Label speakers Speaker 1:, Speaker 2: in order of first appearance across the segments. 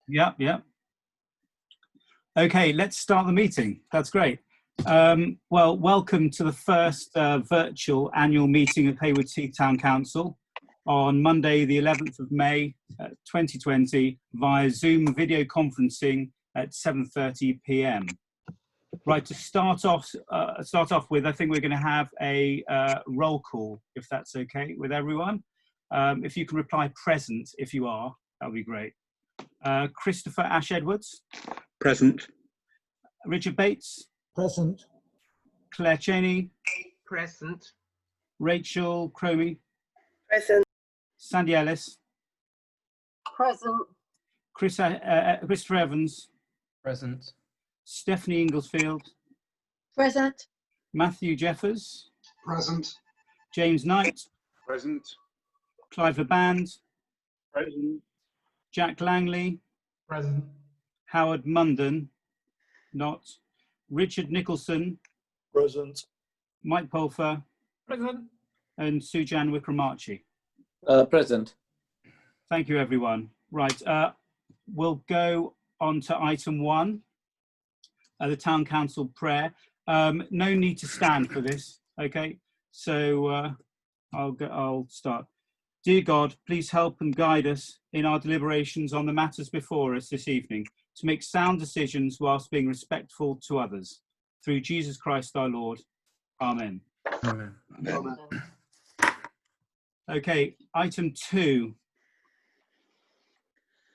Speaker 1: Yep, yep. Okay, let's start the meeting. That's great. Well, welcome to the first virtual annual meeting of Haywards Heath Town Council on Monday, the 11th of May, 2020, via Zoom video conferencing at 7:30 p.m. Right, to start off with, I think we're going to have a roll call, if that's okay with everyone. If you can reply present, if you are, that would be great. Christopher Ash Edwards.
Speaker 2: Present.
Speaker 1: Richard Bates.
Speaker 3: Present.
Speaker 1: Claire Cheney.
Speaker 4: Present.
Speaker 1: Rachel Cromie.
Speaker 5: Present.
Speaker 1: Sandy Ellis.
Speaker 5: Present.
Speaker 1: Christopher Evans.
Speaker 4: Present.
Speaker 1: Stephanie Inglesfield.
Speaker 5: Present.
Speaker 1: Matthew Jeffers.
Speaker 2: Present.
Speaker 1: James Knight.
Speaker 2: Present.
Speaker 1: Clive Verband.
Speaker 2: Present.
Speaker 1: Jack Langley.
Speaker 4: Present.
Speaker 1: Howard Munden. Not. Richard Nicholson.
Speaker 3: Present.
Speaker 1: Mike Pulfer.
Speaker 4: Present.
Speaker 1: And Sujan Wickramarchi.
Speaker 6: Present.
Speaker 1: Thank you, everyone. Right, we'll go on to item 1, the Town Council prayer. No need to stand for this, okay? So I'll start. Dear God, please help and guide us in our deliberations on the matters before us this evening to make sound decisions whilst being respectful to others. Through Jesus Christ our Lord. Amen.
Speaker 4: Amen.
Speaker 2: Amen.
Speaker 1: Okay, item 2.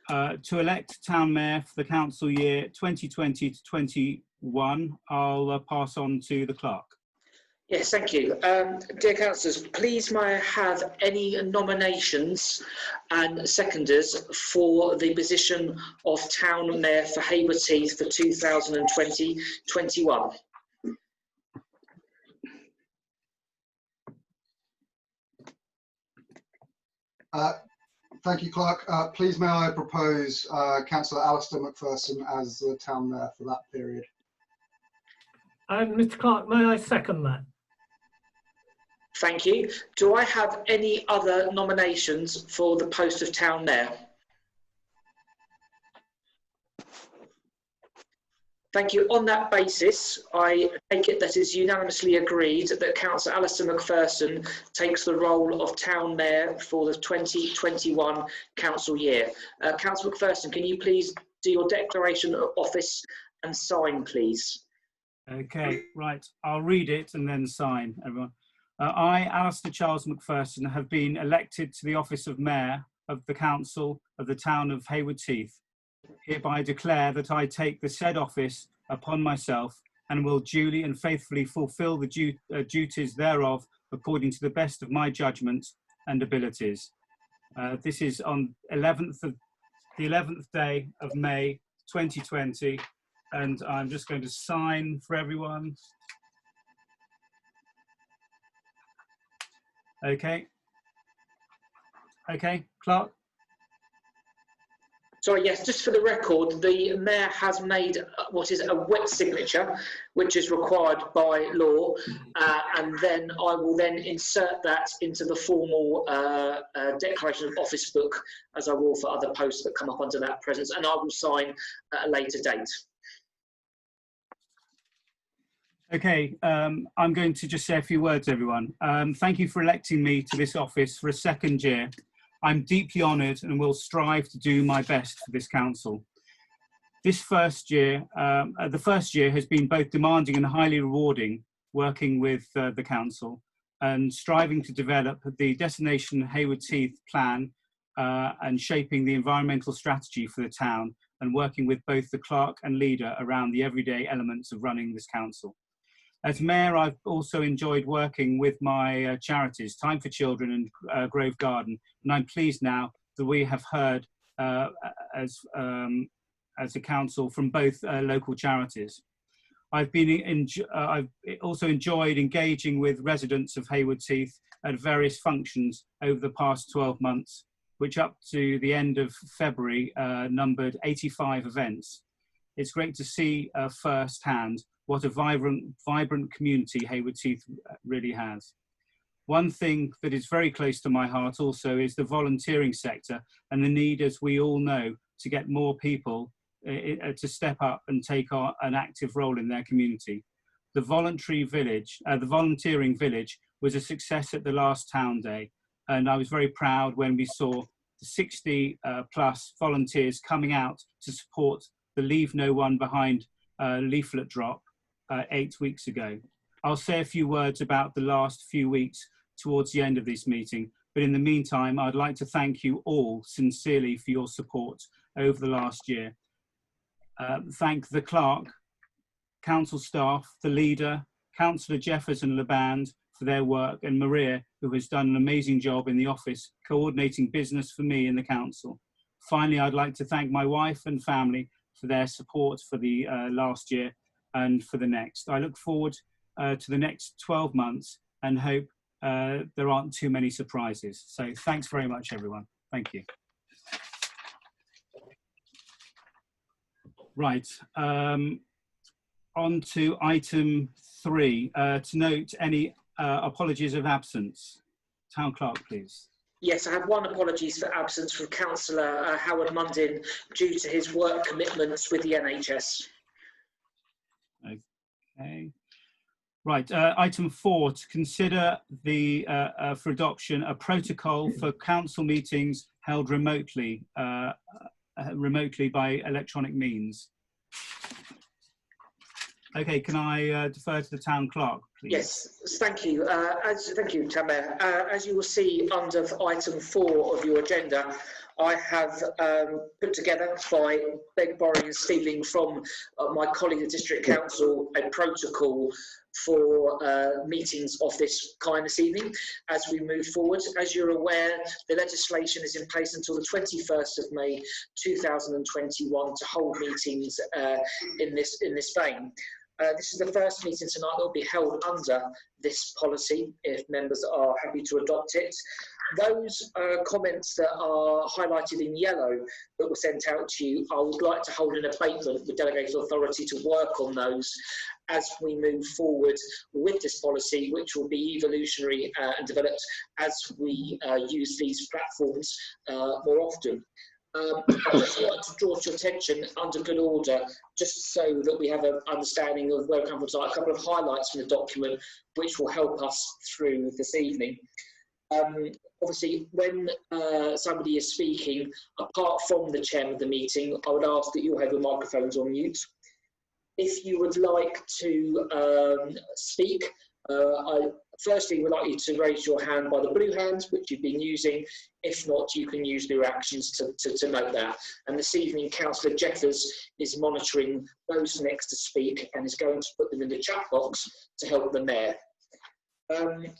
Speaker 1: To elect town mayor for the council year 2020 to 21, I'll pass on to the clerk.
Speaker 7: Yes, thank you. Dear councillors, please may I have any nominations and seconders for the position of town mayor for Haywards Heath for 2020-21?
Speaker 8: Thank you, Clerk. Please may I propose Councillor Alistair Macpherson as the town mayor for that period.
Speaker 3: And Mr. Clark, may I second that?
Speaker 7: Thank you. Do I have any other nominations for the post of town mayor? Thank you. On that basis, I take it that is unanimously agreed that Councillor Alistair Macpherson takes the role of town mayor for the 2021 council year. Councillor Macpherson, can you please do your declaration of office and sign, please?
Speaker 1: Okay, right. I'll read it and then sign, everyone. I, Alistair Charles Macpherson, have been elected to the office of Mayor of the Council of the town of Haywards Heath. Hereby declare that I take the said office upon myself and will duly and faithfully fulfil the duties thereof according to the best of my judgment and abilities. This is on the 11th day of May 2020, and I'm just going to sign for everyone. Okay. Okay, Clark?
Speaker 7: Sorry, yes, just for the record, the mayor has made what is a wet signature, which is required by law, and then I will then insert that into the formal declaration of office book, as I will for other posts that come up under that presence, and I will sign at a later date.
Speaker 1: Okay, I'm going to just say a few words, everyone. Thank you for electing me to this office for a second year. I'm deeply honoured and will strive to do my best for this council. This first year, the first year has been both demanding and highly rewarding, working with the council and striving to develop the Destination Haywards Heath plan and shaping the environmental strategy for the town and working with both the clerk and leader around the everyday elements of running this council. As Mayor, I've also enjoyed working with my charities, Time for Children and Grove Garden, and I'm pleased now that we have heard as a council from both local charities. I've also enjoyed engaging with residents of Haywards Heath at various functions over the past 12 months, which up to the end of February numbered 85 events. It's great to see firsthand what a vibrant community Haywards Heath really has. One thing that is very close to my heart also is the volunteering sector and the need, as we all know, to get more people to step up and take an active role in their community. The volunteering village was a success at the last town day, and I was very proud when we saw the 60 plus volunteers coming out to support the Leave No One Behind leaflet drop 8 weeks ago. I'll say a few words about the last few weeks towards the end of this meeting, but in the meantime, I'd like to thank you all sincerely for your support over the last year. Thank the clerk, council staff, the leader, Councillor Jeffers and Laband for their work, and Maria, who has done an amazing job in the office, coordinating business for me in the council. Finally, I'd like to thank my wife and family for their support for the last year and for the next. I look forward to the next 12 months and hope there aren't too many surprises. So thanks very much, everyone. Thank you. Right, on to item 3, to note any apologies of absence. Town Clerk, please.
Speaker 7: Yes, I have one apologies for absence from Councillor Howard Mundin due to his work commitments with the NHS.
Speaker 1: Okay. Right, item 4, to consider for adoption a protocol for council meetings held remotely by electronic means. Okay, can I defer to the Town Clerk, please?
Speaker 7: Yes, thank you. Thank you, Town Mayor. As you will see under item 4 of your agenda, I have put together by borrowing and stealing from my colleague at District Council a protocol for meetings of this kind this evening as we move forward. As you're aware, the legislation is in place until the 21st of May 2021 to hold meetings in this vein. This is the first meeting tonight that will be held under this policy, if members are happy to adopt it. Those comments that are highlighted in yellow that were sent out to you, I would like to hold an abatement with delegated authority to work on those as we move forward with this policy, which will be evolutionary and developed as we use these platforms more often. I'd just like to draw to your attention under good order, just so that we have an understanding of where we come from tonight, a couple of highlights from the document which will help us through this evening. Obviously, when somebody is speaking, apart from the chairman of the meeting, I would ask that you have your microphones on mute. If you would like to speak, I firstly would like you to raise your hand by the blue hand, which you've been using. If not, you can use the reactions to note that. And this evening, Councillor Jeffers is monitoring those next to speak and is going to put them in the chat box to help the Mayor.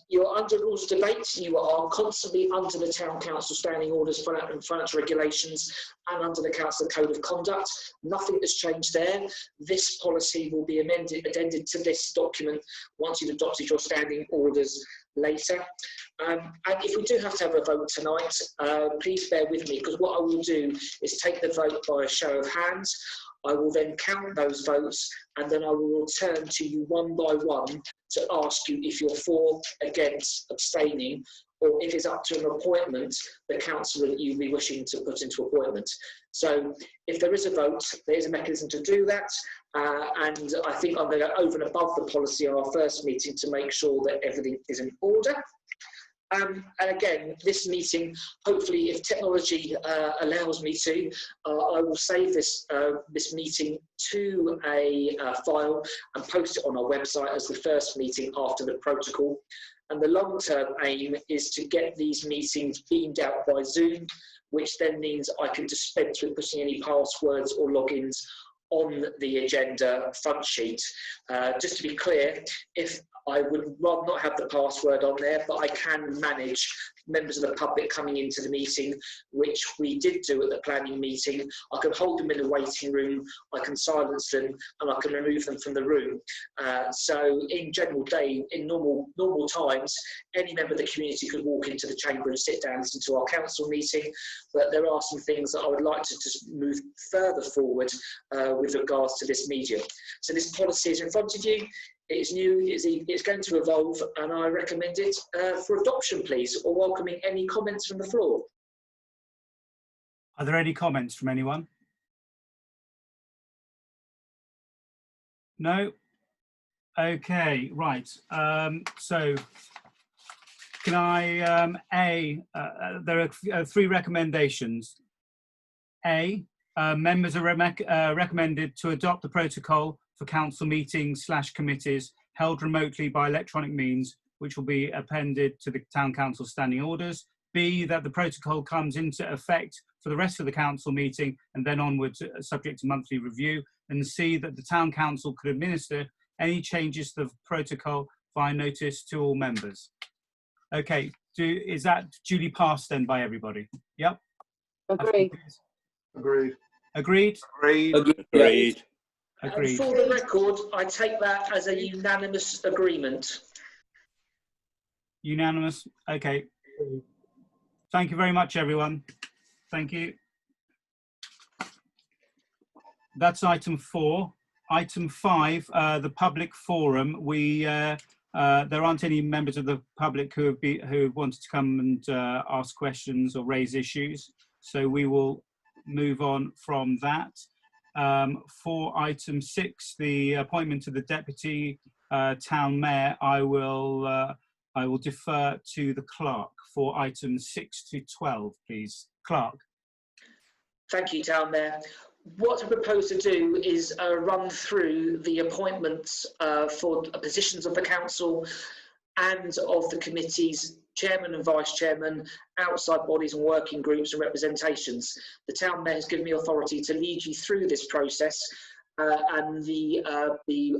Speaker 7: You're under rules of debate. You are constantly under the Town Council standing orders and financial regulations and under the Council Code of Conduct. Nothing has changed there. This policy will be addended to this document once you've adopted your standing orders later. And if we do have to have a vote tonight, please bear with me, because what I will do is take the vote by a show of hands. I will then count those votes, and then I will return to you one by one to ask you if you're for, against, abstaining, or if it's up to an appointment, the councillor that you'll be wishing to put into appointment. So if there is a vote, there is a mechanism to do that. And I think I'm going to go over and above the policy on our first meeting to make sure that everything is in order. And again, this meeting, hopefully, if technology allows me to, I will save this meeting to a file and post it on our website as the first meeting after the protocol. And the long-term aim is to get these meetings beamed out by Zoom, which then means I can dispense with putting any passwords or logins on the agenda front sheet. Just to be clear, if I would rather not have the password on there, but I can manage members of the public coming into the meeting, which we did do at the planning meeting. I can hold them in the waiting room, I can silence them, and I can remove them from the room. So in general day, in normal times, any member of the community could walk into the chamber and sit down and listen to our council meeting. But there are some things that I would like to just move further forward with regards to this medium. So this policy is in front of you. It's new, it's going to evolve, and I recommend it for adoption, please, or welcoming any comments from the floor.
Speaker 1: Are there any comments from anyone? No? Okay, right. So can I, there are three recommendations. A, members are recommended to adopt the protocol for council meetings / committees held remotely by electronic means, which will be appended to the town council standing orders. B, that the protocol comes into effect for the rest of the council meeting and then onwards, subject to monthly review. And C, that the town council could administer any changes to the protocol via notice to all members. Okay, is that duly passed then by everybody? Yep.
Speaker 5: Agreed.
Speaker 8: Agreed.
Speaker 1: Agreed?
Speaker 2: Agreed.
Speaker 6: Agreed.
Speaker 7: And
Speaker 1: Agreed.
Speaker 7: for the record, I take that as a unanimous agreement.
Speaker 1: Unanimous? Okay. Thank you very much, everyone. Thank you. That's item 4. Item 5, the public forum. There aren't any members of the public who have wanted to come and ask questions or raise issues, so we will move on from that. For item 6, the appointment of the deputy town mayor, I will defer to the clerk for items 6 to 12, please. Clerk.
Speaker 7: Thank you, Town Mayor. What I propose to do is run through the appointments for positions of the council and of the committees, chairman and vice chairman, outside bodies and working groups and representations. The Town Mayor has given me authority to lead you through this process, and the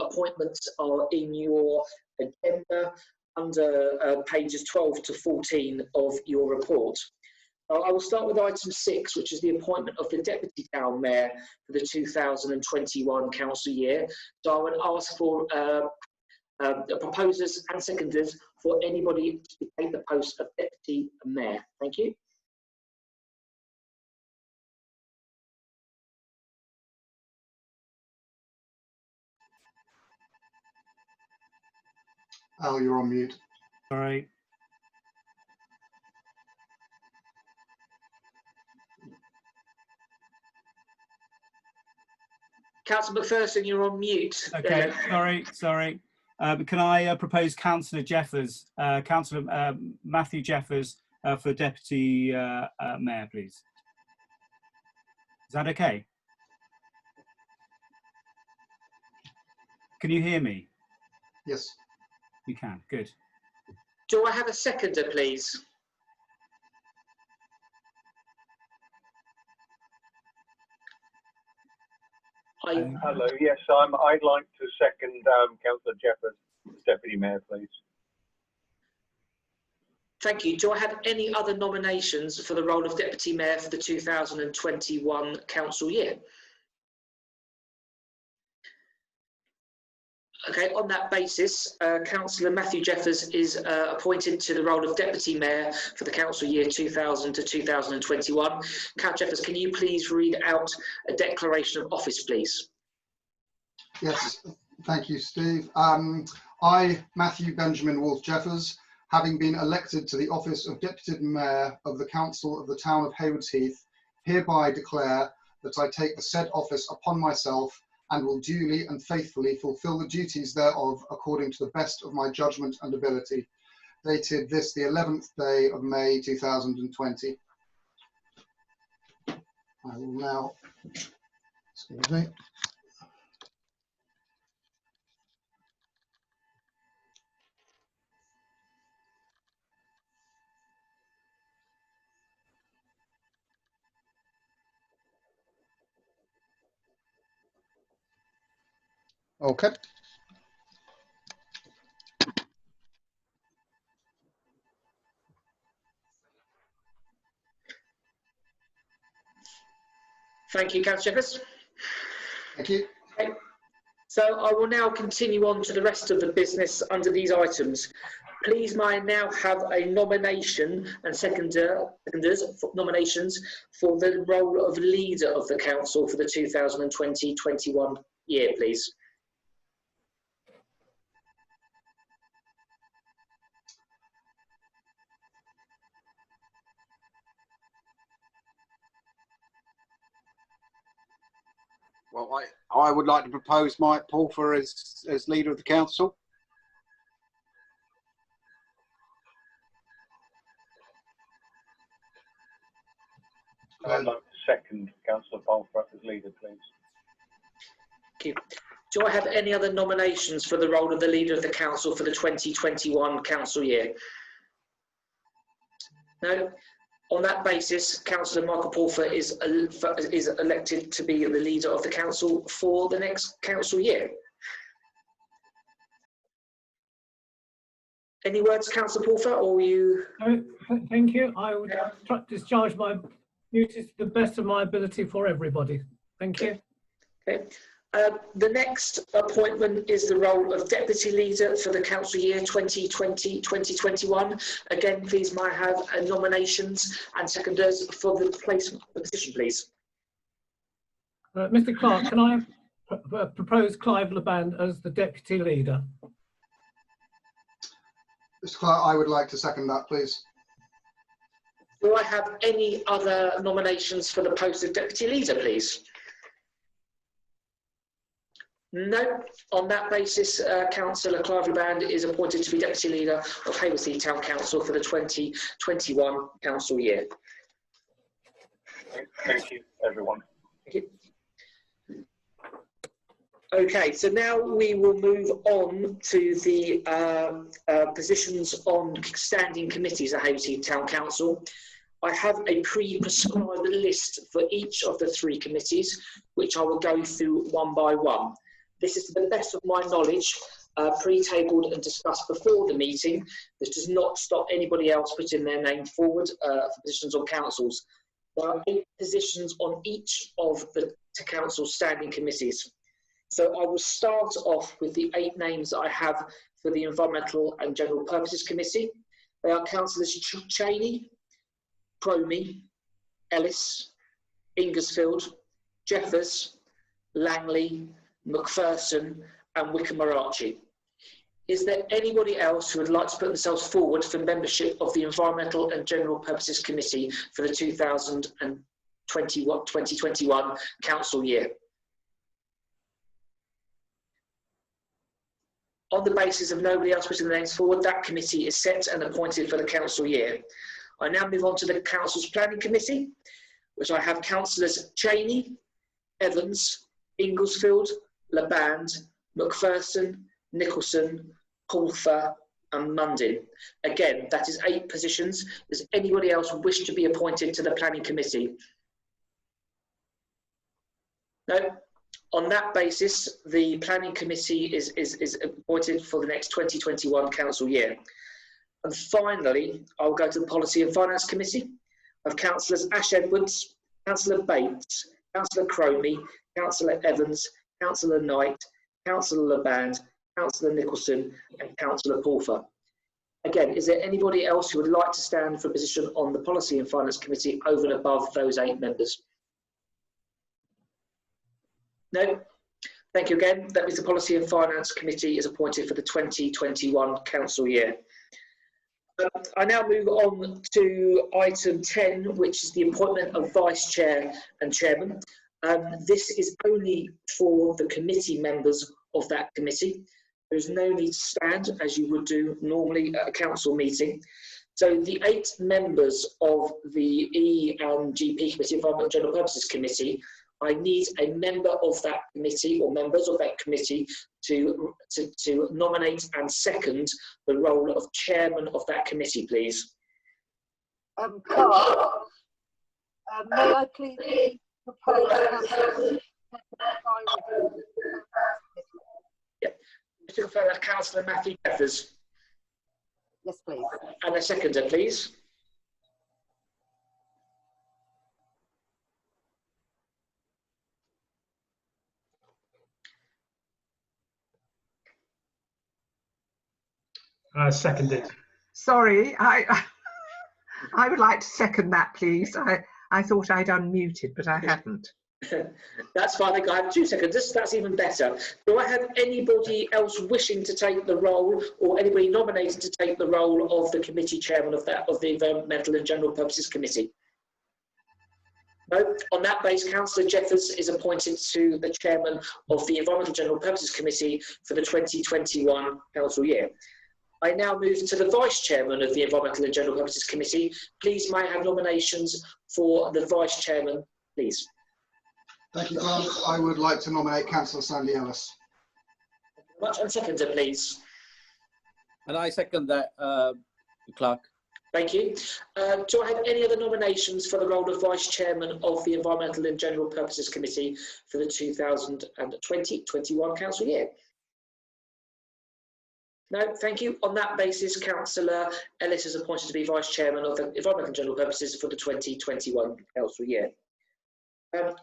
Speaker 7: appointments are in your agenda under pages 12 to 14 of your report. I will start with item 6, which is the appointment of the Deputy Town Mayor for the 2021 council year. So I would ask for proposers and seconders for anybody to take the post of Deputy Mayor. Thank you.
Speaker 8: Al, you're on mute.
Speaker 1: Sorry.
Speaker 7: Councillor McPherson, you're on mute.
Speaker 1: Okay, sorry. Can I propose Councillor Jeffers, Councillor Matthew Jeffers for Deputy Mayor, please? Is that okay? Can you hear me?
Speaker 8: Yes.
Speaker 1: You can, good.
Speaker 7: Do I have a seconder, please?
Speaker 2: Hello, yes, I'd like to second Councillor Jeffers, Deputy Mayor, please.
Speaker 7: Thank you. Do I have any other nominations for the role of Deputy Mayor for the 2021 council year? Okay, on that basis, Councillor Matthew Jeffers is appointed to the role of Deputy Mayor for the council year 2000 to 2021. Councillor Jeffers, can you please read out a declaration of office, please?
Speaker 8: Yes, thank you, Steve. I, Matthew Benjamin Wolfe Jeffers, having been elected to the office of Deputy Mayor of the Council of the Town of Haywards Heath, hereby declare that I take the said office upon myself and will duly and faithfully fulfil the duties thereof according to the best of my judgment and ability. Dated this, the 11th day of May 2020. I will now, excuse me. Okay.
Speaker 7: Thank you, Councillor Jeffers.
Speaker 8: Thank you.
Speaker 7: Okay. So I will now continue on to the rest of the business under these items. Please may I now have a nomination and seconders nominations for the role of leader of the council for the 2020-21 year, please.
Speaker 6: Well, I would like to propose Mike Pulford as leader of the council.
Speaker 2: I'd like to second Councillor Polford as leader, please.
Speaker 7: Thank you. Do I have any other nominations for the role of the leader of the council for the 2021 council year? No? On that basis, Councillor Michael Pulford is elected to be the leader of the council for the next council year. Any words, Councillor Pulford, or you?
Speaker 3: No, thank you. I would try to discharge my duties to the best of my ability for everybody. Thank you.
Speaker 7: Okay. The next appointment is the role of Deputy Leader for the Council Year 2020-2021. Again, please may I have nominations and seconders for the placement of the position, please.
Speaker 3: Mr. Clark, can I propose Clive Laband as the Deputy Leader?
Speaker 8: Mr. Clark, I would like to second that, please.
Speaker 7: Do I have any other nominations for the post of Deputy Leader, please? No. On that basis, Councillor Clive Laband is appointed to be Deputy Leader of Haywards Heath Town Council for the 2021 council year.
Speaker 2: Thank you, everyone.
Speaker 7: Thank you. Okay, so now we will move on to the positions on standing committees at Haywards Heath Town Council. I have a pre-prescribed list for each of the 3 committees, which I will go through one by one. This is to the best of my knowledge, pre-tabled and discussed before the meeting. This does not stop anybody else putting their name forward for positions on councils. There are 8 positions on each of the council's standing committees. So I will start off with the 8 names that I have for the Environmental and General Purposes Committee. They are Councillors Cheney, Cromie, Ellis, Ingersfield, Jeffers, Langley, McPherson and Wickham-Marachi. Is there anybody else who would like to put themselves forward for membership of the Environmental and General Purposes Committee for the 2021 council year? On the basis of nobody else putting their names forward, that committee is set and appointed for the council year. I now move on to the council's planning committee, which I have Councillors Cheney, Evans, Inglesfield, Laband, McPherson, Nicholson, Pulford and Mundin. Again, that is 8 positions. Does anybody else wish to be appointed to the planning committee? No? On that basis, the planning committee is appointed for the next 2021 council year. And finally, I'll go to the Policy and Finance Committee of Councillors Ash Edwards, Councillor Bates, Councillor Cromie, Councillor Evans, Councillor Knight, Councillor Laband, Councillor Nicholson and Councillor Pulford. Again, is there anybody else who would like to stand for a position on the Policy and Finance Committee over and above those 8 members? No? Thank you again. That means the Policy and Finance Committee is appointed for the 2021 council year. I now move on to item 10, which is the appointment of Vice Chair and Chairman. This is only for the committee members of that committee. There's no need to stand, as you would do normally at a council meeting. So the 8 members of the E and GP Committee, Environment and General Purposes Committee, I need a member of that committee or members of that committee to nominate and second the role of chairman of that committee, please.
Speaker 5: Clark, may I please propose
Speaker 7: Mr. Fellow, Councillor Matthew Jeffers.
Speaker 5: Yes, please.
Speaker 7: And a seconder, please.
Speaker 4: Seconded.
Speaker 9: Sorry, I would like to second that, please. I thought I'd unmuted, but I hadn't.
Speaker 7: That's fine. I think I have 2 seconds. That's even better. Do I have anybody else wishing to take the role, or anybody nominated to take the role of the committee chairman of the Environmental and General Purposes Committee? No. On that base, Councillor Jeffers is appointed to the chairman of the Environmental General Purposes Committee for the 2021 council year. I now move to the vice chairman of the Environmental and General Purposes Committee. Please may I have nominations for the vice chairman, please.
Speaker 8: Thank you, Clerk. I would like to nominate Councillor Sandy Ellis.
Speaker 7: Much and seconder, please.
Speaker 10: And I second that, Clerk.
Speaker 7: Thank you. Do I have any other nominations for the role of Vice Chairman of the Environmental and General Purposes Committee for the 2020-21 council year? No, thank you. On that basis, Councillor Ellis is appointed to be Vice Chairman of the Environmental and General Purposes for the 2021 council year.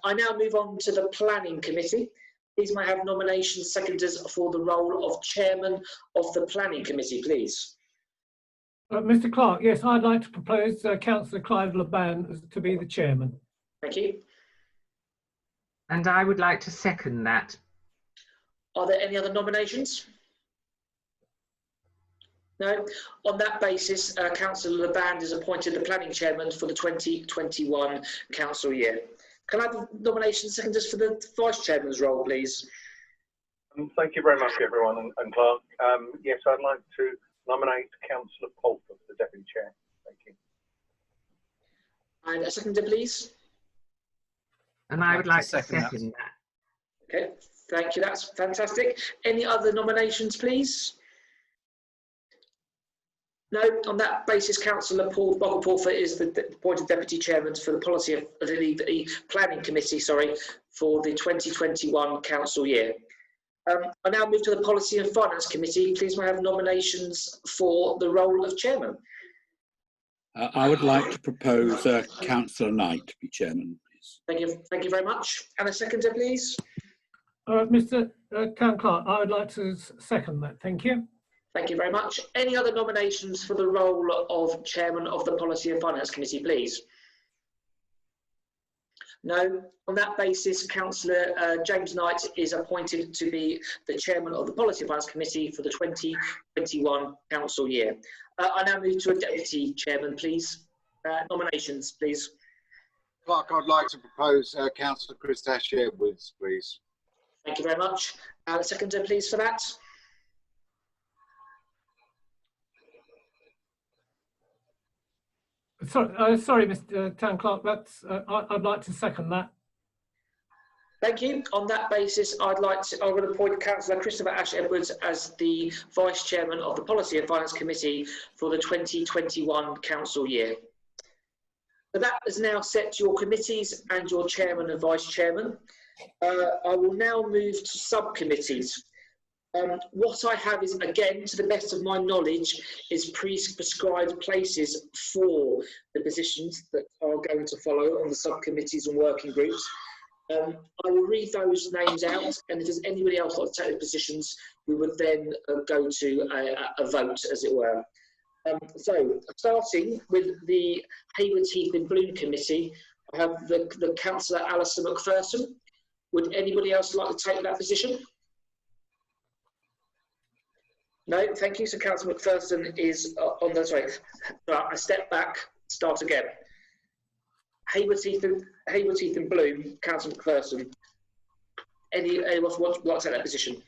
Speaker 7: I now move on to the Planning Committee. Please may I have nominations, seconders for the role of Chairman of the Planning Committee, please.
Speaker 3: Mr. Clark, yes, I'd like to propose Councillor Clive Laban to be the chairman.
Speaker 7: Thank you.
Speaker 9: And I would like to second that.
Speaker 7: Are there any other nominations? No. On that basis, Councillor Laban is appointed the planning chairman for the 2021 council year. Can I have nominations, seconders for the vice chairman's role, please?
Speaker 2: Thank you very much, everyone, and Clark. Yes, I'd like to nominate Councillor Pulford for the deputy chair. Thank you.
Speaker 7: And a seconder, please.
Speaker 9: And I would like to
Speaker 4: second
Speaker 9: second that.
Speaker 7: Okay, thank you. That's fantastic. Any other nominations, please? No. On that basis, Councillor Paul Boggle-Pulford is the appointed deputy chairman for the policy of the planning committee, sorry, for the 2021 council year. I now move to the Policy and Finance Committee. Please may I have nominations for the role of chairman?
Speaker 10: I would like to propose Councillor Knight to be chairman, please.
Speaker 7: Thank you very much. And a seconder, please.
Speaker 3: Mr. Town Clerk, I would like to second that. Thank you.
Speaker 7: Thank you very much. Any other nominations for the role of chairman of the Policy and Finance Committee, please? No. On that basis, Councillor James Knight is appointed to be the chairman of the Policy and Finance Committee for the 2021 council year. I now move to a deputy chairman, please. Nominations, please.
Speaker 6: Clerk, I'd like to propose Councillor Chris Ashley-Edwards, please.
Speaker 7: Thank you very much. A seconder, please, for that.
Speaker 3: Sorry, Mr. Town Clerk, that's, I'd like to second that.
Speaker 7: Thank you. On that basis, I would appoint Councillor Christopher Ashley-Edwards as the Vice Chairman of the Policy and Finance Committee for the 2021 council year. So that has now set your committees and your Chairman and Vice Chairman. I will now move to subcommittees. What I have is, again, to the best of my knowledge, is prescribed places for the positions that are going to follow on the subcommittees and working groups. I will read those names out, and if there's anybody else who wants to take the positions, we would then go to a vote, as it were. So, starting with the Hayward Heath and Bloom Committee, I have the Councillor Alistair McPherson. Would anybody else like to take that position? No, thank you. So Councillor McPherson is on the, sorry, I step back, start again. Hayward Heath and Bloom, Councillor McPherson. Anyone want to take that position?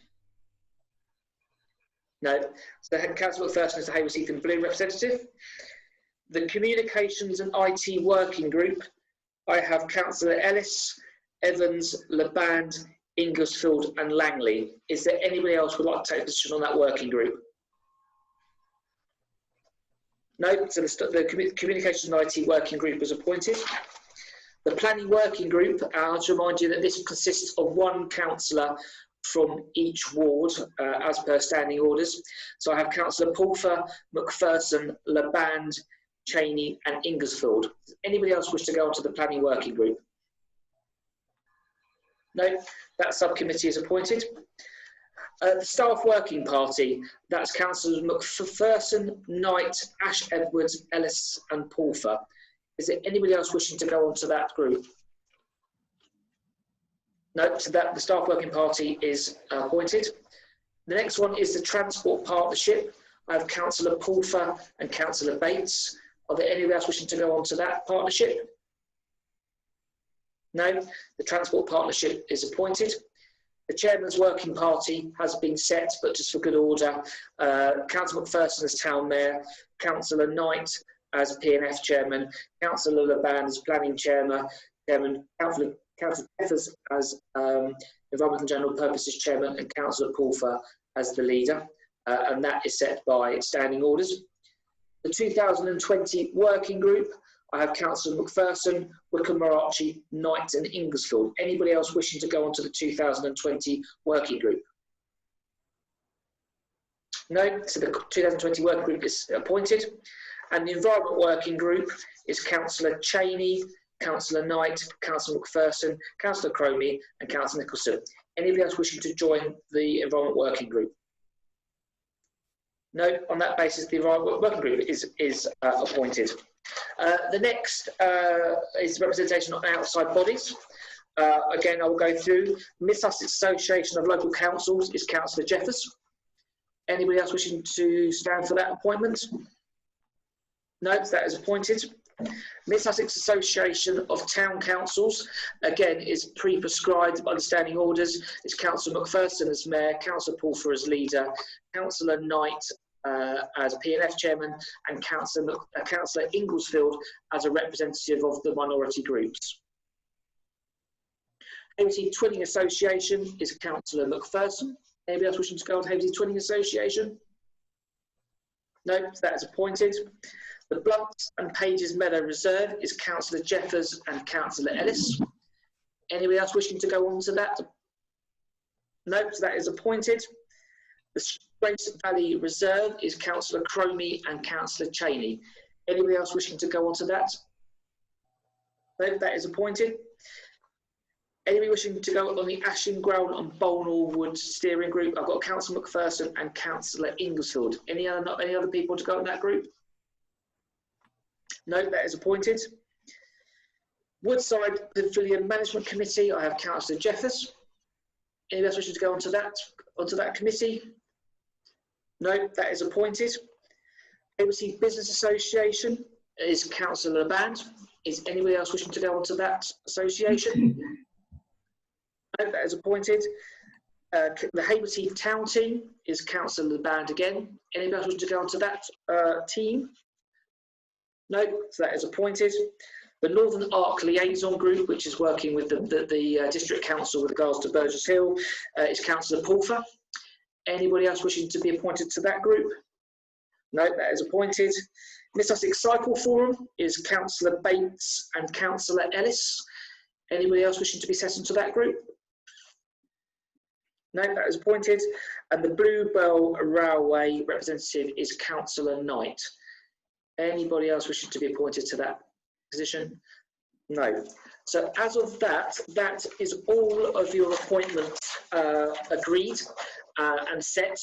Speaker 7: No. So Councillor McPherson is the Hayward Heath and Bloom representative. The Communications and IT Working Group, I have Councillor Ellis, Evans, Laband, Inglesfield and Langley. Is there anybody else who would like to take a position on that working group? No, so the Communications and IT Working Group is appointed. The Planning Working Group, I'll to remind you that this consists of one councillor from each ward as per standing orders. So I have Councillor Pulford, McPherson, Laband, Cheney and Inglesfield. Does anybody else wish to go onto the Planning Working Group? No, that subcommittee is appointed. The Staff Working Party, that's Councillors McPherson, Knight, Edwards, Ellis and Pulford. Is there anybody else wishing to go onto that group? No, so that the Staff Working Party is appointed. The next one is the Transport Partnership. I have Councillor Pulford and Councillor Bates. Are there anybody else wishing to go onto that partnership? No. The Transport Partnership is appointed. The Chairman's Working Party has been set, but just for good order, Councillor McPherson as Town Mayor, Councillor Knight as P&F Chairman, Councillor Laban as Planning Chairman, Councillor Jeffers as Environment and General Purposes Chairman, and Councillor Pulfer as the leader, and that is set by standing orders. The 2020 Working Group, I have Councillor McPherson, Wickham, Marachi, Knight and Inglesfield. Anybody else wishing to go on to the 2020 Working Group? No, so the 2020 Working Group is appointed. And the Environment Working Group is Councillor Cheney, Councillor Knight, Councillor McPherson, Councillor Cromie and Councillor Nicholson. Anybody else wishing to join the Environment Working Group? No, on that basis, the Environment Working Group is appointed. The next is representation of outside bodies. Again, I will go through. Mid Sussex Association of Local Councils is Councillor Jeffers. Anybody else wishing to stand for that appointment? No, that is appointed. Mid Sussex Association of Town Councils, again, is pre-prescribed by the standing orders. It's Councillor McPherson as Mayor, Councillor Pulfer as leader, Councillor Knight as P&F Chairman, and Councillor Inglesfield as a representative of the minority groups. Hayward Twinning Association is Councillor McPherson. Anybody else wishing to go on Hayward Twinning Association? No, that is appointed. The Blunts and Pages Meadow Reserve is Councillor Jeffers and Councillor Ellis. Anybody else wishing to go on to that? No, so that is appointed. The Grace Valley Reserve is Councillor Cromie and Councillor Cheney. Anybody else wishing to go on to that? No, that is appointed. Anybody wishing to go on the Ashing Ground and Bolnall Wood Steering Group? I've got Councillor McPherson and Councillor Inglesfield. Any other people to go in that group? No, that is appointed. Woodside Pavilion Management Committee, I have Councillor Jeffers. Anybody else wishing to go onto that committee? No, that is appointed. Hayward Business Association is Councillor Band. Is anybody else wishing to go onto that association? No, that is appointed. The Hayward Town Team is Councillor Band again. Anybody else wishing to go onto that team? No, so that is appointed. The Northern Arc Liaison Group, which is working with the District Council with regards to Burgess Hill, is Councillor Pulfer. Anybody else wishing to be appointed to that group? No, that is appointed. Mid Sussex Cycle Forum is Councillor Bates and Councillor Ellis. Anybody else wishing to be set into that group? No, that is appointed. And the Bluebell Railway representative is Councillor Knight. Anybody else wishing to be appointed to that position? No. So as of that, that is all of your appointments agreed and set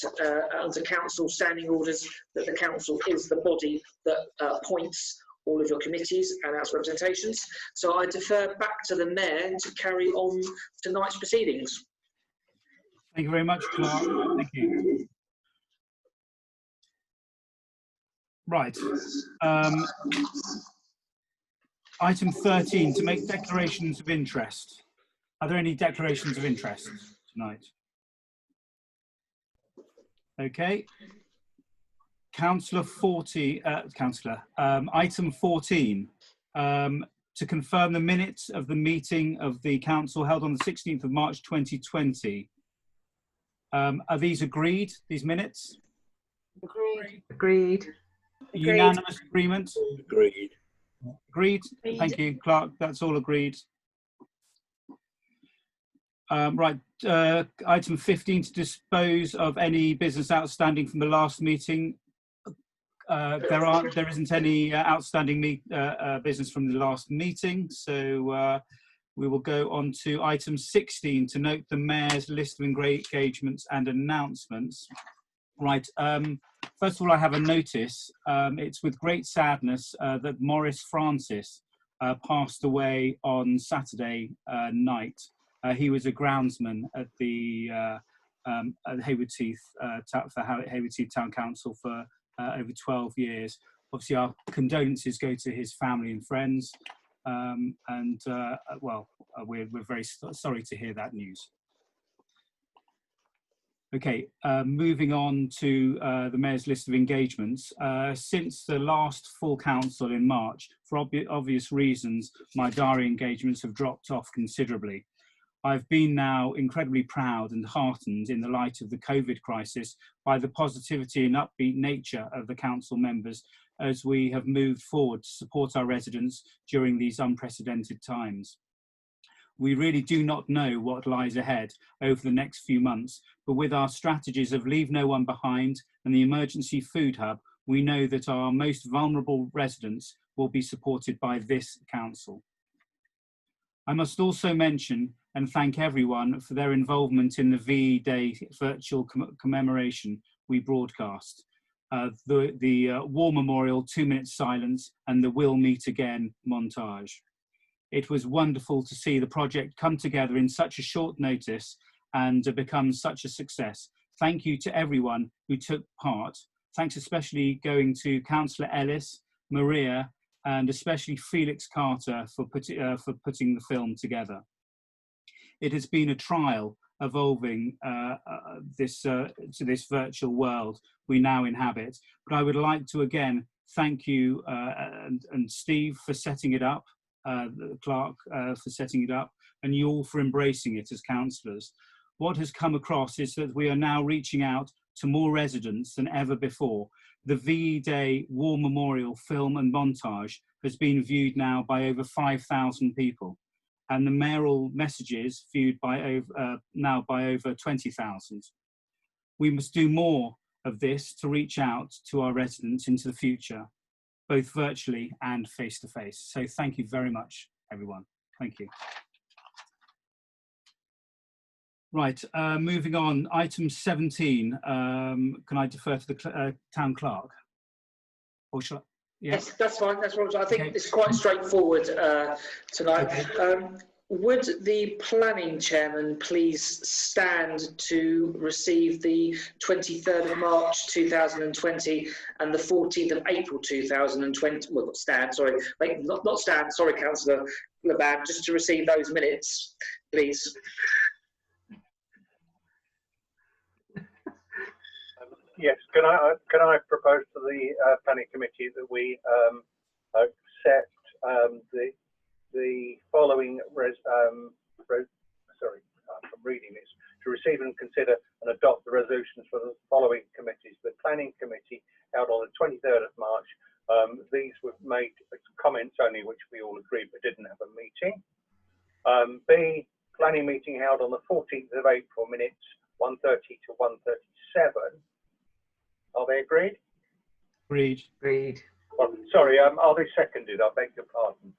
Speaker 7: under council standing orders, that the council is the body that appoints all of your committees and House representations. So I defer back to the Mayor to carry on tonight's proceedings.
Speaker 1: Thank you very much, Clark. Thank you. Right. Item 13, to make declarations of interest. Are there any declarations of interest tonight? Okay. Councillor 40, item 14, to confirm the minutes of the meeting of the council held on the 16th of March 2020. Are these agreed, these minutes?
Speaker 5: Agreed.
Speaker 9: Agreed.
Speaker 1: Unanimous agreement?
Speaker 10: Agreed.
Speaker 1: Agreed. Thank you, Clark. That's all agreed. Right. Item 15, to dispose of any business outstanding from the last meeting. There isn't any outstanding business from the last meeting, so we will go on to item 16, to note the Mayor's list of engagements and announcements. Right. First of all, I have a notice. It's with great sadness that Maurice Francis passed away on Saturday night. He was a groundsman at the Hayward Heath for Hayward Heath Town Council for over 12 years. Obviously, our condolences go to his family and friends, well, we're very sorry to hear that news. Okay, moving on to the Mayor's list of engagements. Since the last full council in March, for obvious reasons, my diary engagements have dropped off considerably. I've been now incredibly proud and heartened in the light of the COVID crisis by the positivity and upbeat nature of the council members as we have moved forward to support our residents during these unprecedented times. We really do not know what lies ahead over the next few months, but with our strategies of Leave No One Behind and the Emergency Food Hub, we know that our most vulnerable residents will be supported by this council. I must also mention and thank everyone for their involvement in the VE Day virtual commemoration we broadcast. The War Memorial 2-minute silence and the We'll Meet Again montage. It was wonderful to see the project come together in such a short notice and become such a success. Thank you to everyone who took part. Thanks especially going to Councillor Ellis, Maria, and especially Felix Carter for putting the film together. It has been a trial evolving to this virtual world we now inhabit. But I would like to again thank you and Steve for setting it up, Clark for setting it up, and you all for embracing it as councillors. What has come across is that we are now reaching out to more residents than ever before. The VE Day War Memorial film and montage has been viewed now by over 5,000 people, and the mayoral messages viewed by now by over 20,000. We must do more of this to reach out to our residents into the future, both virtually and face to face. So thank you very much, everyone. Thank you. Right, moving on, item 17. Can I defer to the town clerk? Or shall I? Yeah.
Speaker 7: Yes, that's fine. That's what I think.
Speaker 1: Okay.
Speaker 7: It's quite straightforward tonight.
Speaker 1: Okay.
Speaker 7: Would the planning chairman please stand to receive the 23rd of March 2020 and the 14th of April 2020? Well, not stand. Sorry, not stand. Sorry, Councillor Laban. Just to receive those minutes, please.
Speaker 2: Yes, can I propose to the planning committee that we accept the following sorry, I'm reading this, to receive and consider and adopt the resolutions for the following committees. The planning committee held on the 23rd of March. These were made comments only, which we all agreed, but didn't have a meeting. B, planning meeting held on the 14th of April, minutes 130 to 137. Are they agreed?
Speaker 1: Agreed.
Speaker 9: Agreed.
Speaker 2: Well, sorry, are they seconded? I beg your pardon.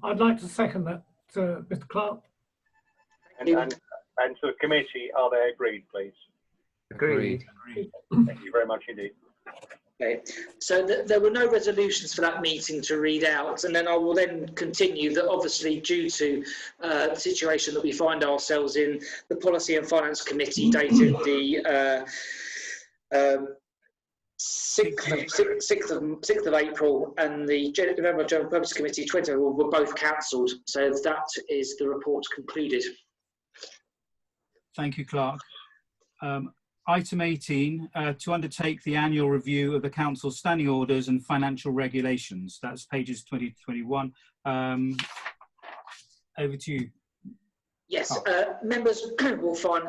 Speaker 3: I'd like to second that, Mr. Clark.
Speaker 2: And to the committee, are they agreed, please?
Speaker 9: Agreed.
Speaker 2: Thank you very much indeed.
Speaker 7: Okay, so there were no resolutions for that meeting to read out, and then I will then continue that obviously due to the situation that we find ourselves in, the Policy and Finance Committee dated the 6th of April and the General Purpose Committee 20 were both cancelled. So that is the report concluded.
Speaker 1: Thank you, Clark. Item 18, to undertake the annual review of the Council's standing orders and financial regulations. That's pages 20 to 21. Over to you.
Speaker 7: Yes, members will find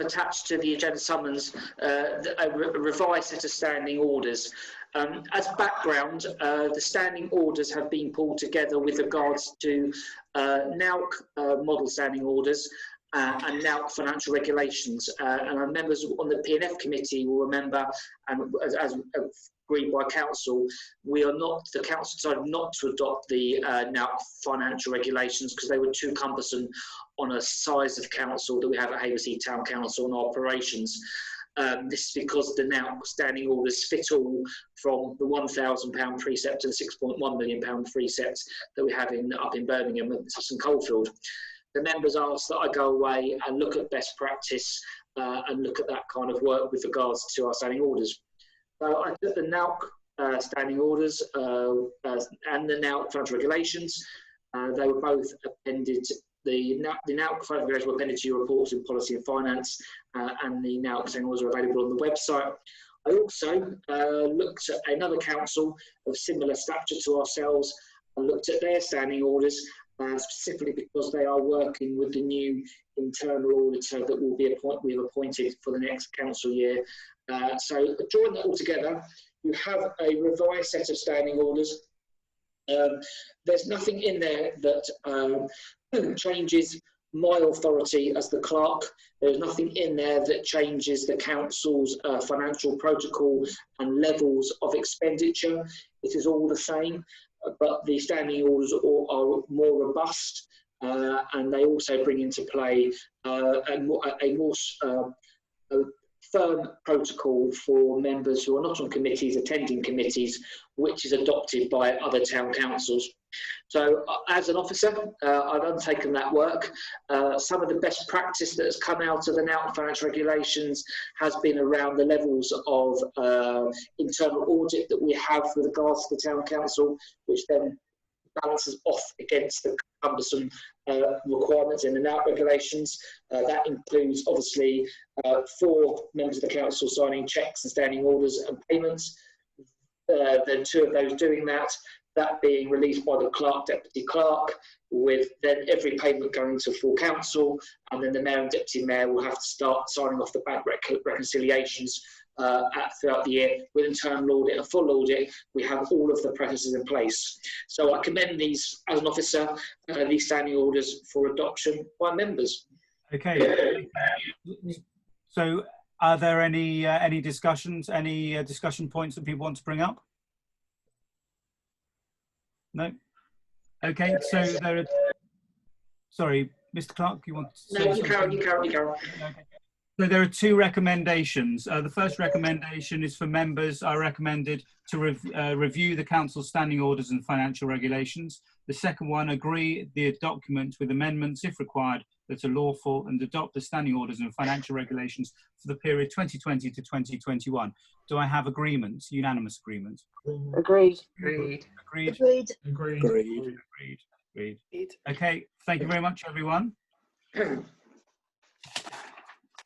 Speaker 7: attached to the agenda summons a revised set of standing orders. As background, the standing orders have been pulled together with regards to NAUC model standing orders and NAUC financial regulations. And our members on the P&F committee will remember, and as agreed by council, the council decided not to adopt the NAUC financial regulations because they were too cumbersome on a size of council that we have at Haverseed Town Council and operations. This is because the NAUC standing orders fit all from the £1,000 precept to the £6.1 million precept that we have up in Birmingham at St Coldfield. The members asked that I go away and look at best practice and look at that kind of work with regards to our standing orders. So I took the NAUC standing orders and the NAUC financial regulations. They were both appended. The NAUC photographs were appended to your reports in Policy and Finance, and the NAUC standing orders are available on the website. I also looked at another council of similar stature to ourselves and looked at their standing orders, specifically because they are working with the new internal auditor that we've appointed for the next council year. So drawing that all together, you have a revised set of standing orders. There's nothing in there that changes my authority as the clerk. There's nothing in there that changes the council's financial protocol and levels of expenditure. It is all the same, but the standing orders are more robust, and they also bring into play a more firm protocol for members who are not on committees, attending committees, which is adopted by other town councils. So as an officer, I've undertaken that work. Some of the best practice that has come out of the NAUC financial regulations has been around the levels of internal audit that we have with regards to the town council, which then balances off against the cumbersome requirements in the NAUC regulations. That includes obviously 4 members of the council signing cheques and standing orders and payments, then 2 of those doing that being released by the clerk, deputy clerk, with then every payment going to full council, and then the mayor and deputy mayor will have to start signing off the bank reconciliations throughout the year. With internal audit and full audit, we have all of the processes in place. So I commend these, as an officer, these standing orders for adoption by members.
Speaker 1: Okay. So are there any discussions, any discussion points that people want to bring up? No? Okay, so there are... Sorry, Mr. Clark, you want to say
Speaker 7: No,
Speaker 1: something?
Speaker 7: you carry.
Speaker 1: Okay. So there are 2 recommendations. The first recommendation is for members are recommended to review the council's standing orders and financial regulations. The second one, agree the document with amendments, if required, that are lawful, and adopt the standing orders and financial regulations for the period 2020 to 2021. Do I have agreement, unanimous agreement?
Speaker 5: Agreed.
Speaker 9: Agreed.
Speaker 1: Agreed?
Speaker 5: Agreed.
Speaker 1: Agreed. Okay, thank you very much, everyone.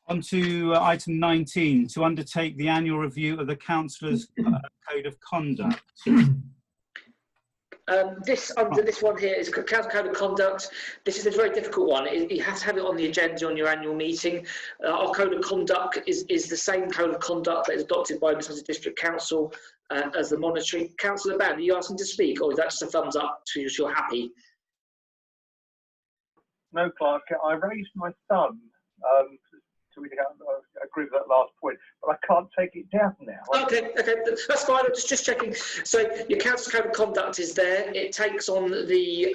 Speaker 1: On to item 19, to undertake the annual review of the councillors' code of conduct.
Speaker 7: This one here is Council Code of Conduct. This is a very difficult one. You have to have it on the agenda on your annual meeting. Our Code of Conduct is the same Code of Conduct that is adopted by the District Council as the monitoring. Councillor Bann, are you asking to speak, or is that just a thumbs up to you, you're happy?
Speaker 2: No, Clark, I raised my thumb to agree with that last point, but I can't take it down now.
Speaker 7: Okay, that's fine. I'm just checking. So your council code of conduct is there. It takes on the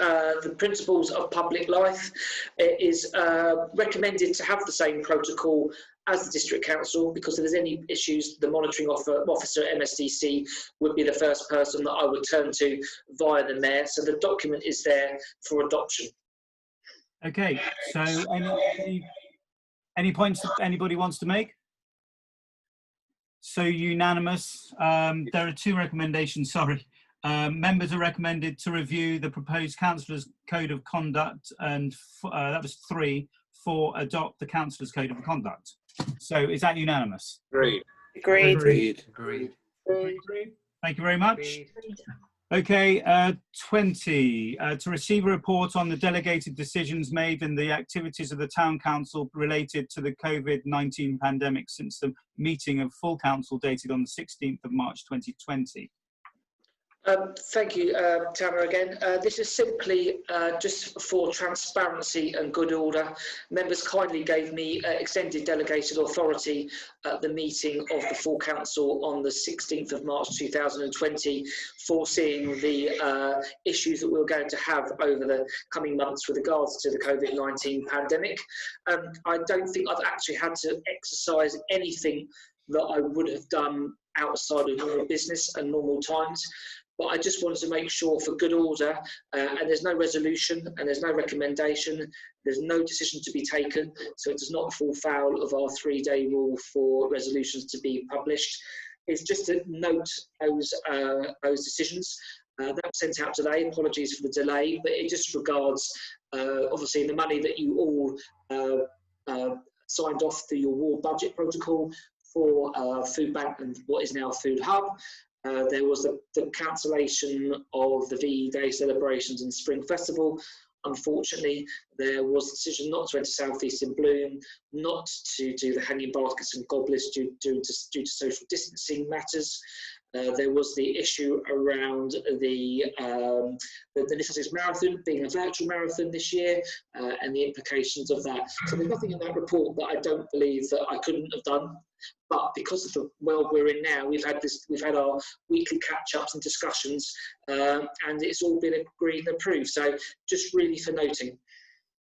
Speaker 7: principles of public life. It is recommended to have the same protocol as the district council, because if there's any issues, the monitoring officer at MSDC would be the first person that I would turn to via the mayor. So the document is there for adoption.
Speaker 1: Okay, so any points that anybody wants to make? So unanimous. There are 2 recommendations, sorry. Members are recommended to review the proposed councillors' code of conduct, and that was 3, for adopt the councillors' code of conduct. So is that unanimous?
Speaker 6: Agreed.
Speaker 5: Agreed.
Speaker 10: Agreed.
Speaker 1: Thank you very much. Okay, 20, to receive a report on the delegated decisions made and the activities of the Town Council related to the COVID-19 pandemic since the meeting of full council dated on the 16th of March 2020.
Speaker 7: Thank you, Tamara, again. This is simply just for transparency and good order. Members kindly gave me extended delegated authority at the meeting of the full council on the 16th of March 2020, foreseeing the issues that we're going to have over the coming months with regards to the COVID-19 pandemic. I don't think I've actually had to exercise anything that I would have done outside of normal business and normal times. But I just wanted to make sure, for good order, and there's no resolution and there's no recommendation, there's no decision to be taken, so it does not fall foul of our 3-day rule for resolutions to be published. It's just to note those decisions. That was sent out today. Apologies for the delay, but it just regards obviously the money that you all signed off through your ward budget protocol for Food Bank and what is now Food Hub. There was the cancellation of the VE Day celebrations and Spring Festival. Unfortunately, there was a decision not to enter South East in Bloom, not to do the hanging baskets and goblets due to social distancing matters. There was the issue around the Essex Marathon being a virtual marathon this year and the implications of that. So there's nothing in that report that I don't believe that I couldn't have done. But because of the world we're in now, we've had our weekly catch-ups and discussions, and it's all been agreed and approved. So just really for noting.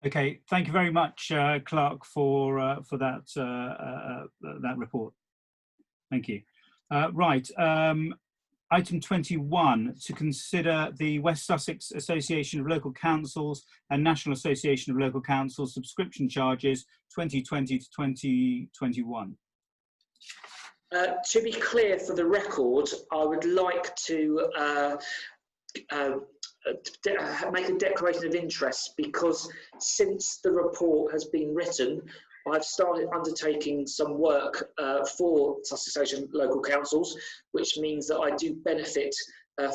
Speaker 1: Okay, thank you very much, Clark, for that that report. Thank you. Right, item 21, to consider the West Sussex Association of Local Councils and National Association of Local Councils subscription charges 2020 to 2021.
Speaker 7: To be clear, for the record, I would like to make a declaration of interest, because since the report has been written, I've started undertaking some work for Sussex Association of Local Councils, which means that I do benefit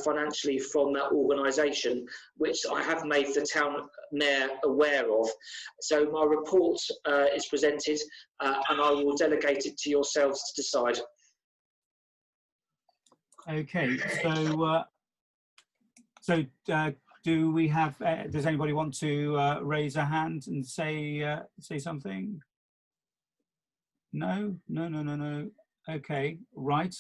Speaker 7: financially from that organisation, which I have made the town mayor aware of. So my report is presented and I will delegate it to yourselves to decide.
Speaker 1: Okay, so do we have, does anybody want to raise a hand and say something? No. Okay, right.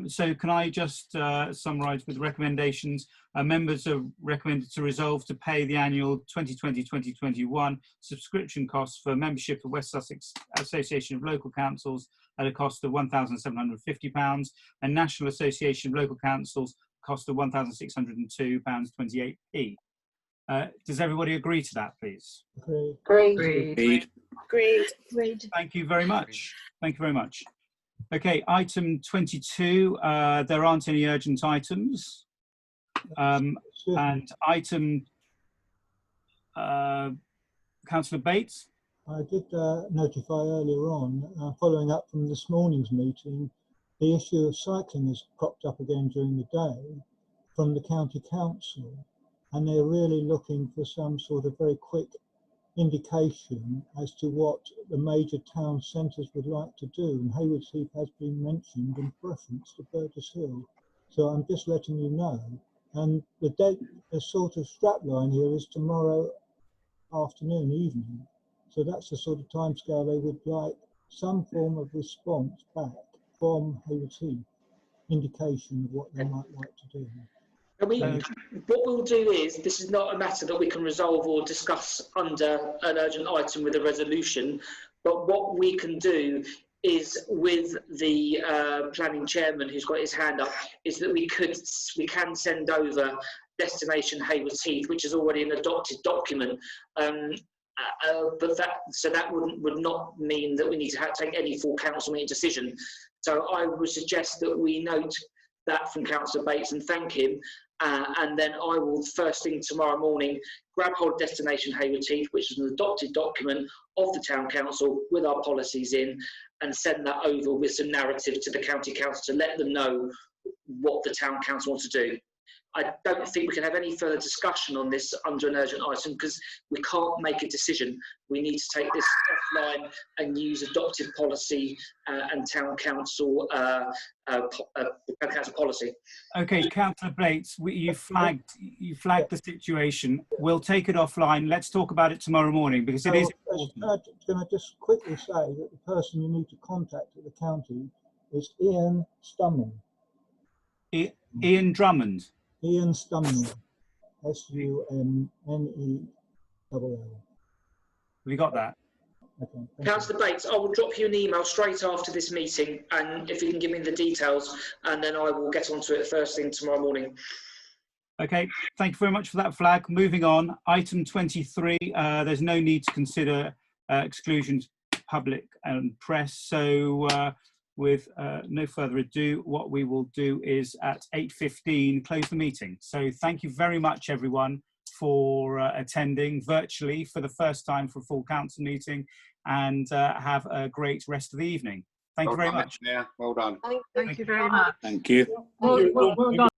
Speaker 1: So can I just summarise with recommendations? Members are recommended to resolve to pay the annual 2020-2021 subscription costs for membership of West Sussex Association of Local Councils at a cost of £1,750, and National Association of Local Councils cost of £1,602.28p. Does everybody agree to that, please?
Speaker 5: Agreed. Agreed.
Speaker 1: Thank you very much. Thank you very much. Okay, item 22, there aren't any urgent items. And item, Councillor Bates.
Speaker 11: I did notify earlier on, following up from this morning's meeting, the issue of cycling has cropped up again during the day from the County Council, and they're really looking for some sort of very quick indication as to what the major town centres would like to do, and Haywards Heath has been mentioned in preference to Burgess Hill. So I'm just letting you know, and the date, the sort of strapline here is tomorrow afternoon, evening. So that's the sort of timescale they would like some form of response back from Haywards Heath, indication of what they might like to do.
Speaker 7: What we'll do is, this is not a matter that we can resolve or discuss under an urgent item with a resolution, but what we can do is, with the planning chairman who's got his hand up, is that we can send over Destination Haywards Heath, which is already an adopted document. But that would not mean that we need to take any full council meeting decision. So I would suggest that we note that from Councillor Bates and thank him, and then I will, first thing tomorrow morning, grab hold of Destination Haywards Heath, which is an adopted document of the Town Council with our policies in, and send that over with some narrative to the County Council to let them know what the Town Council wants to do. I don't think we can have any further discussion on this under an urgent item, because we can't make a decision. We need to take this offline and use adopted policy and town council policy.
Speaker 1: Okay, Councillor Bates, you flagged the situation. We'll take it offline. Let's talk about it tomorrow morning, because it is important.
Speaker 11: Can I just quickly say that the person you need to contact at the county is Ian Stummel.
Speaker 1: Ian Drummond.
Speaker 11: Ian Stummel, S-U-M-N-E-L-L.
Speaker 1: Have you got that?
Speaker 11: Okay,
Speaker 7: Councillor Bates, I will drop you an email straight after this meeting, and if you can give me the details, and then I will get onto it first thing tomorrow morning.
Speaker 1: Okay, thank you very much for that flag. Moving on, item 23, there's no need to consider exclusions public and press. So with no further ado, what we will do is at 8:15 close the meeting. So thank you very much, everyone, for attending virtually for the first time for a full council meeting, and have a great rest of the evening. Thank you very much.
Speaker 6: Yeah, well done.
Speaker 9: Thank you very much.
Speaker 10: Thank you.
Speaker 3: Well done.